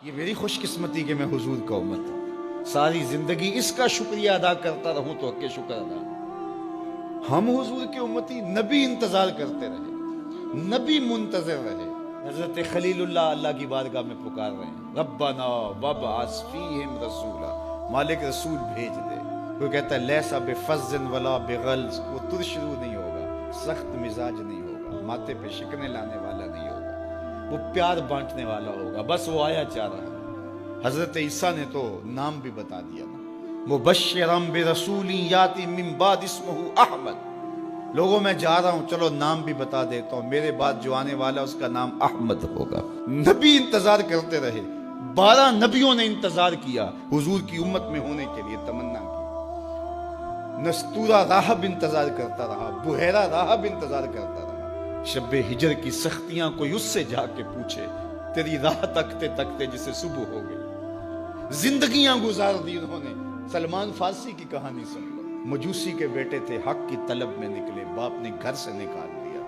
یہ میری خوش قسمتی کہ میں حضور کا امت ہوں، ساری زندگی اس کا شکریہ ادا کرتا رہوں تو حق شکر ادا۔ ہم حضور کے امتی، نبی انتظار کرتے رہے، نبی منتظر رہے۔ حضرت خلیل اللہ کی بارگاہ میں پکار رہے ہیں، ربنا وابعث فیہم رسولا، مالک رسول بھیج دے۔ وہ کہتا ہے لیسا بفظ ولا بغلظ، وہ ترشرو نہیں ہوگا، سخت مزاج نہیں ہوگا، ماتھے پہ شکنے لانے والا نہیں ہوگا، وہ پیار بانٹنے والا ہوگا۔ بس وہ آیا چاہ رہا ہے۔ حضرت عیسیٰ نے تو نام بھی بتا دیا نا، مبشرا برسول یاتی من بعد اسمہ احمد۔ لوگوں میں جا رہا ہوں، چلو نام بھی بتا دیتا ہوں، میرے بعد جو آنے والا اس کا نام احمد ہوگا۔ نبی انتظار کرتے رہے، 12 نبیوں نے انتظار کیا حضور کی امت میں ہونے کے لیے، تمنا کی۔ نستورہ راہب انتظار کرتا رہا، بحیرہ راہب انتظار کرتا رہا۔ شب ہجر کی سختیاں کوئی اس سے جا کے پوچھے، تیری راہ تکتے تکتے جسے صبح ہو گئی۔ زندگیاں گزار دی انہوں نے۔ سلمان فارسی کی کہانی سن لو، مجوسی کے بیٹے تھے، حق کی طلب میں نکلے، باپ نے گھر سے نکال دیا،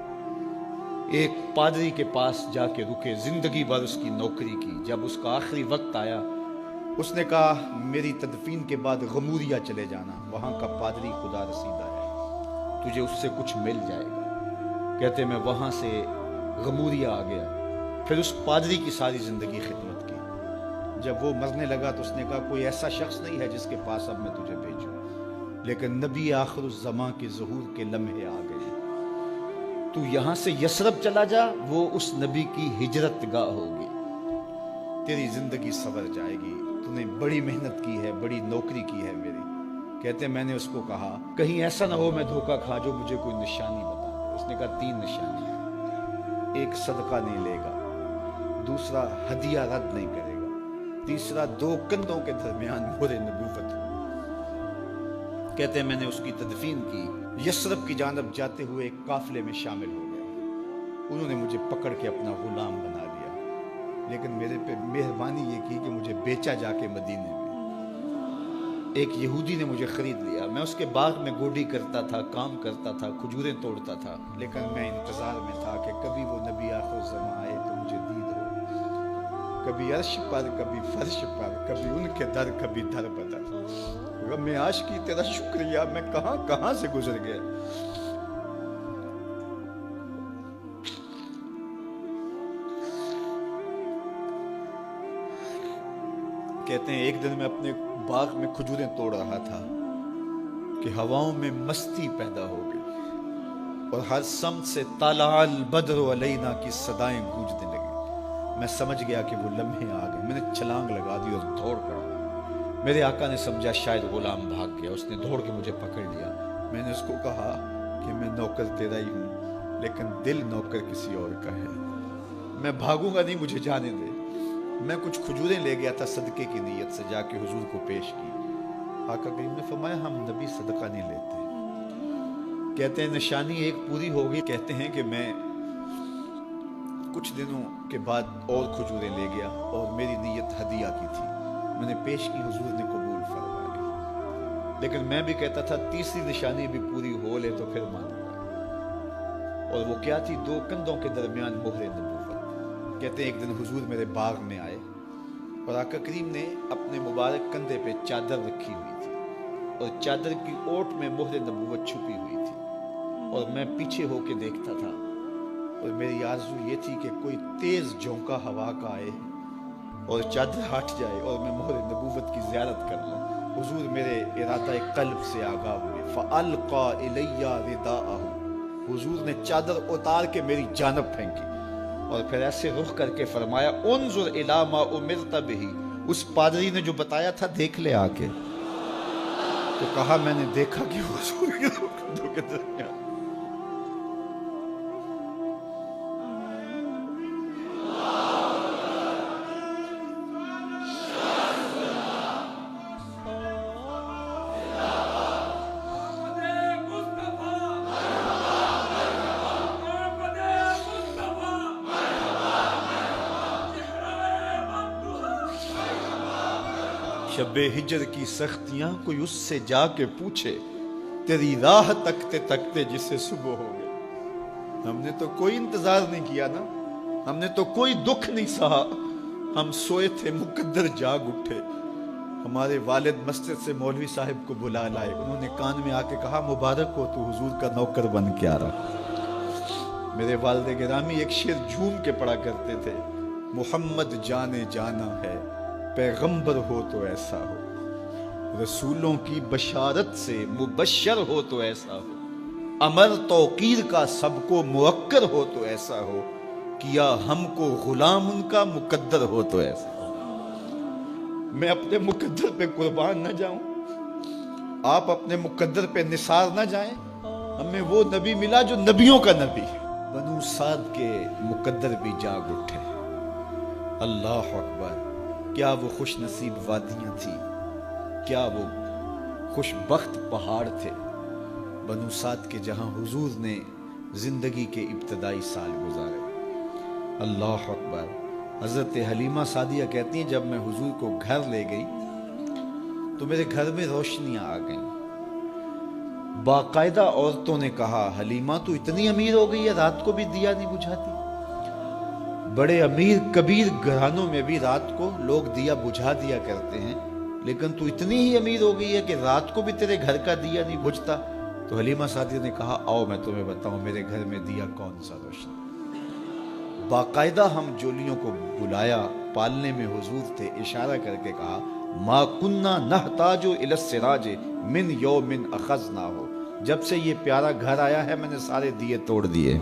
ایک پادری کے پاس جا کے رکے، زندگی بھر اس کی نوکری کی۔ جب اس کا آخری وقت آیا، اس نے کہا میری تدفین کے بعد غموریہ چلے جانا، وہاں کا پادری خدا رسیدہ ہے، تجھے اس سے کچھ مل جائے گا۔ کہتے میں وہاں سے غموریہ آ گیا، پھر اس پادری کی ساری زندگی خدمت کی۔ جب وہ مرنے لگا تو اس نے کہا کوئی ایسا شخص نہیں ہے جس کے پاس اب میں تجھے بھیجوں، لیکن نبی آخر الزماں کے ظہور کے لمحے آ گئے۔ تو یہاں سے یثرب چلا جا، وہ اس نبی کی ہجرت گاہ ہوگی، تیری زندگی سنور جائے گی، تو نے بڑی محنت کی ہے، بڑی نوکری کی ہے میری۔ کہتے میں نے اس کو کہا کہیں ایسا نہ ہو میں دھوکہ کھا جو مجھے کوئی نشانی بتا دے۔ اس نے کہا 3 نشانیاں، ایک صدقہ نہیں لے گا، دوسرا ہدیہ رد نہیں کرے گا، تیسرا 2 کندھوں کے درمیان مہر نبوت۔ کہتے ہیں میں نے اس کی تدفین کی، یثرب کی جانب جاتے ہوئے ایک قافلے میں شامل ہو گیا۔ انہوں نے مجھے پکڑ کے اپنا غلام بنا لیا، لیکن میرے پہ مہربانی یہ کی کہ مجھے بیچا جا کے مدینے میں۔ ایک یہودی نے مجھے خرید لیا، میں اس کے باغ میں گوڈی کرتا تھا، کام کرتا تھا، کھجوریں توڑتا تھا، لیکن میں انتظار میں تھا کہ کبھی وہ نبی آخر الزماں آئے تو مجھے دید ہو، کبھی عرش پر، کبھی فرش پر، کبھی ان کے در، کبھی در بدر۔ میں عاشقی تیرا شکریہ، میں کہاں کہاں سے گزر گیا۔ کہتے ہیں ایک دن میں اپنے باغ میں کھجوریں توڑ رہا تھا کہ ہواؤں میں مستی پیدا ہو گئی، اور ہر سمت سے طلع البدر علینا کی صدائیں گونجنے لگی۔ میں سمجھ گیا کہ وہ لمحے آ گئے، میں نے چھلانگ لگا دی اور دوڑ پڑا۔ میرے آقا نے سمجھا شاید غلام بھاگ گیا، اس نے دوڑ کے مجھے پکڑ لیا۔ میں نے اس کو کہا کہ میں نوکر تیرا ہی ہوں، لیکن دل نوکر کسی اور کا ہے، میں بھاگوں گا نہیں، مجھے جانے دے۔ میں کچھ کھجوریں لے گیا تھا صدقے کی نیت سے، جا کے حضور کو پیش کی۔ آقا کریم نے فرمایا ہم نبی صدقہ نہیں لیتے۔ کہتے ہیں نشانی ایک پوری ہو گئی۔ کہتے ہیں کہ میں کچھ دنوں کے بعد اور کھجوریں لے گیا، اور میری نیت ہدیہ کی تھی، میں نے پیش کی، حضور نے قبول فرما لی۔ لیکن میں بھی کہتا تھا تیسری نشانی بھی پوری ہو لے تو پھر مانوں گا، اور وہ کیا تھی؟ 2 کندھوں کے درمیان مہر نبوت۔ کہتے ہیں ایک دن حضور میرے باغ میں آئے، اور آقا کریم نے اپنے مبارک کندھے پہ چادر رکھی ہوئی تھی، اور چادر کی اوٹ میں مہر نبوت چھپی ہوئی تھی، اور میں پیچھے ہو کے دیکھتا تھا، اور میری آرزو یہ تھی کہ کوئی تیز جھونکا ہوا کا آئے اور چادر ہٹ جائے اور میں مہر نبوت کی زیارت کر لوں۔ حضور میرے ارادہ قلب سے آگاہ ہوئے، فَأَلْقَى إِلَيَّ رِدَاءَهُ، حضور نے چادر اتار کے میری جانب پھینکی، اور پھر ایسے رخ کر کے فرمایا انظر الی ما امرت بہ، اس پادری نے جو بتایا تھا دیکھ لے آ کے۔ تو کہا میں نے دیکھا کہ حضور کے کندھوں کے درمیان۔ شب ہجر کی سختیاں کوئی اس سے جا کے پوچھے، تیری راہ تکتے تکتے جسے صبح ہو گئے۔ ہم نے تو کوئی انتظار نہیں کیا نا، ہم نے تو کوئی دکھ نہیں سہا، ہم سوئے تھے مقدر جاگ اٹھے، ہمارے والد مسجد سے مولوی صاحب کو بلا لائے، انہوں نے کان میں آ کے کہا مبارک ہو تو حضور کا نوکر بن کے آ رہا۔ میرے والد گرامی ایک شعر جھوم کے پڑھا کرتے تھے، محمد جانے جانا ہے، پیغمبر ہو تو ایسا ہو، رسولوں کی بشارت سے مبشر ہو تو ایسا ہو، امر توقیر کا سب کو موکر ہو تو ایسا ہو، کیا ہم کو غلام ان کا مقدر ہو تو ایسا ہو۔ میں اپنے مقدر پہ قربان نہ جاؤں، آپ اپنے مقدر پہ نثار نہ جائیں، ہمیں وہ نبی ملا جو نبیوں کا نبی ہے۔ بنو سعد کے مقدر بھی جاگ اٹھے، اللہ اکبر، کیا وہ خوش نصیب وادیاں تھیں، کیا وہ خوش بخت پہاڑ تھے بنو سعد کے، جہاں حضور نے زندگی کے ابتدائی سال گزارے۔ اللہ اکبر۔ حضرت حلیمہ سعدیہ کہتی ہیں جب میں حضور کو گھر لے گئی تو میرے گھر میں روشنیاں آ گئیں، باقاعدہ عورتوں نے کہا حلیمہ تو اتنی امیر ہو گئی ہے رات کو بھی دیا نہیں بجھاتی۔ بڑے امیر کبیر گھرانوں میں بھی رات کو لوگ دیا بجھا دیا کرتے ہیں، لیکن تو اتنی ہی امیر ہو گئی ہے کہ رات کو بھی تیرے گھر کا دیا نہیں بجھتا۔ تو حلیمہ سعدیہ نے کہا آؤ میں تمہیں بتاؤں میرے گھر میں دیا کون سا روشن۔ باقاعدہ ہم جولیوں کو بلایا، پالنے میں حضور تھے، اشارہ کر کے کہا ما کننا نحتاج الی السراج من یوم اخذناہ، جب سے یہ پیارا گھر آیا ہے میں نے سارے دیے توڑ دیے،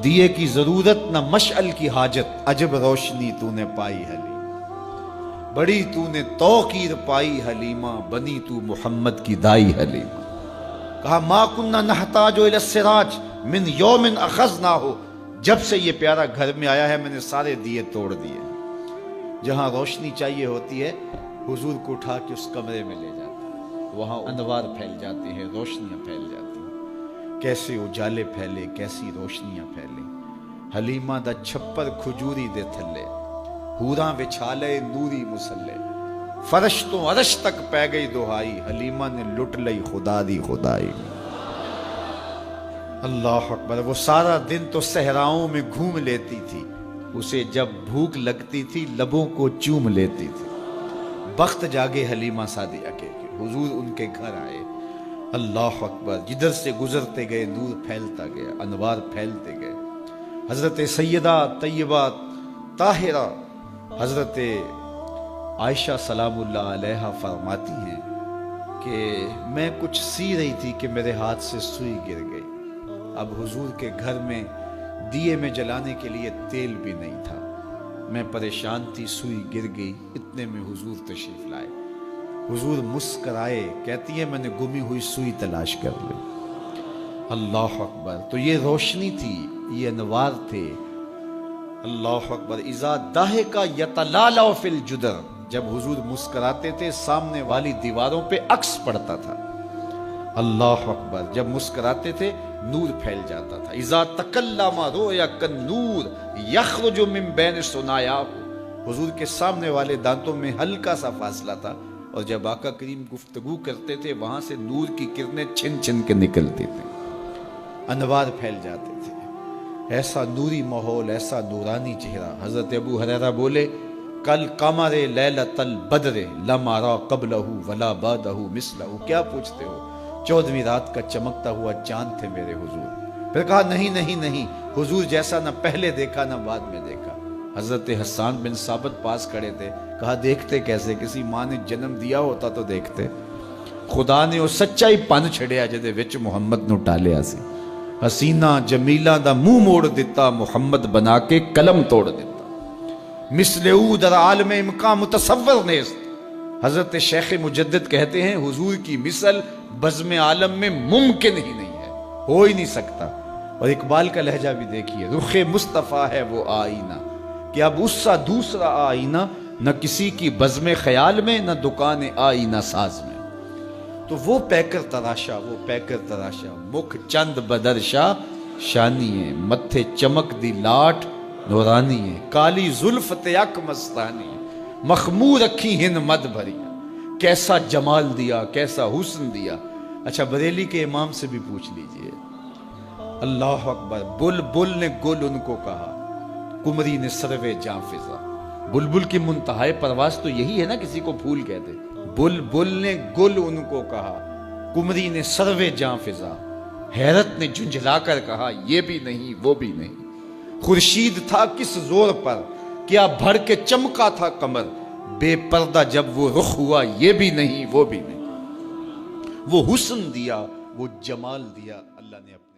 دیے کی ضرورت نہ مشعل کی حاجت، عجب روشنی تو نے پائی حلیمہ، بڑی تو نے توقیر پائی حلیمہ، بنی تو محمد کی دائی حلیمہ۔ کہا ما کننا نحتاج الی السراج من یوم اخذناہ، جب سے یہ پیارا گھر میں آیا ہے میں نے سارے دیے توڑ دیے۔ جہاں روشنی چاہیے ہوتی ہے حضور کو اٹھا کے اس کمرے میں لے جاتے ہیں، وہاں انوار پھیل جاتے ہیں، روشنیاں پھیل جاتی ہیں، کیسے اجالے پھیلے، کیسی روشنیاں پھیلیں۔ حلیمہ دا چھپر کھجوری دے تھلے، حوراں وچھالے نوری مسلے، فرش تو عرش تک پہ گئی دہائی، حلیمہ نے لٹ لئی خدا دی خدائی۔ اللہ اکبر۔ وہ سارا دن تو صحراؤں میں گھوم لیتی تھی، اسے جب بھوک لگتی تھی لبوں کو چوم لیتی تھی۔ بخت جاگے حلیمہ سعدیہ کے حضور ان کے گھر آئے، اللہ اکبر، جدھر سے گزرتے گئے نور پھیلتا گیا، انوار پھیلتے گئے۔ حضرت سیدہ طیبہ طاہرہ حضرت عائشہ سلام اللہ علیہا فرماتی ہیں کہ میں کچھ سی رہی تھی کہ میرے ہاتھ سے سوئی گر گئی۔ اب حضور کے گھر میں دیے میں جلانے کے لیے تیل بھی نہیں تھا، میں پریشان تھی، سوئی گر گئی، اتنے میں حضور تشریف لائے۔ حضور مسکرائے، کہتی ہے میں نے گمی ہوئی سوئی تلاش کر لی۔ اللہ اکبر۔ تو یہ روشنی تھی، یہ انوار تھے۔ اللہ اکبر۔ اذا ضحک یتلالع فی الجدر، جب حضور مسکراتے تھے سامنے والی دیواروں پہ عکس پڑتا تھا۔ اللہ اکبر۔ جب مسکراتے تھے نور پھیل جاتا تھا۔ اذا تکلم رؤیا کالنور یخرج من بین ثنایاہ، حضور کے سامنے والے دانتوں میں ہلکا سا فاصلہ تھا، اور جب آقا کریم گفتگو کرتے تھے وہاں سے نور کی کرنیں چھن چھن کے نکلتی تھیں، انوار پھیل جاتے تھے۔ ایسا نوری ماحول، ایسا نورانی چہرہ۔ حضرت ابو ہریرہ بولے کل قمر لیلۃ البدر لم ارى قبلہ ولا بعدہ مثلہ، کیا پوچھتے ہو، 14ویں رات کا چمکتا ہوا چاند تھے میرے حضور۔ پھر کہا نہیں نہیں نہیں، حضور جیسا نہ پہلے دیکھا نہ بعد میں دیکھا۔ حضرت حسان بن ثابت پاس کھڑے تھے، کہا دیکھتے کیسے، کسی ماں نے جنم دیا ہوتا تو دیکھتے۔ خدا نے وہ سچائی پن چھڑیا جدے وچ محمد نو ٹالیا سی، حسینہ جمیلہ دا منہ موڑ دیتا، محمد بنا کے قلم توڑ دیتا۔ مثل او در عالم امکان متصور نیست، حضرت شیخ مجدد کہتے ہیں حضور کی مثل بزم عالم میں ممکن ہی نہیں ہے، ہو ہی نہیں سکتا۔ اور اقبال کا لہجہ بھی دیکھیے، رخ مصطفیٰ ہے وہ آئینہ کہ اب اس سا دوسرا آئینہ، نہ کسی کی بزم خیال میں نہ دکان آئینہ ساز میں۔ تو وہ پیکر تراشا، وہ پیکر تراشا، مکھ چند بدرشا شانی ہے، متھے چمک دی لاٹ نورانی ہے، کالی زلف تیک مستانی ہے، مخمور رکھی ہن مد بھری، کیسا جمال دیا، کیسا حسن دیا۔ اچھا بریلی کے امام سے بھی پوچھ لیجئے، اللہ اکبر، بل بل نے گل ان کو کہا، کمری نے سروے جاں فضا، بلبل کی منتہائے پرواز تو یہی ہے نا، کسی کو پھول کہہ دے. بلبل نے گل ان کو کہا، کمری نے سروے جاں فضا، حیرت نے جھنجھلا کر کہا یہ بھی نہیں وہ بھی نہیں. خورشید تھا کس زور پر، کیا بھر کے چمکا تھا قمر، بے پردہ جب وہ رخ ہوا یہ بھی نہیں وہ بھی نہیں. وہ حسن دیا وہ جمال دیا اللہ نے اپنا.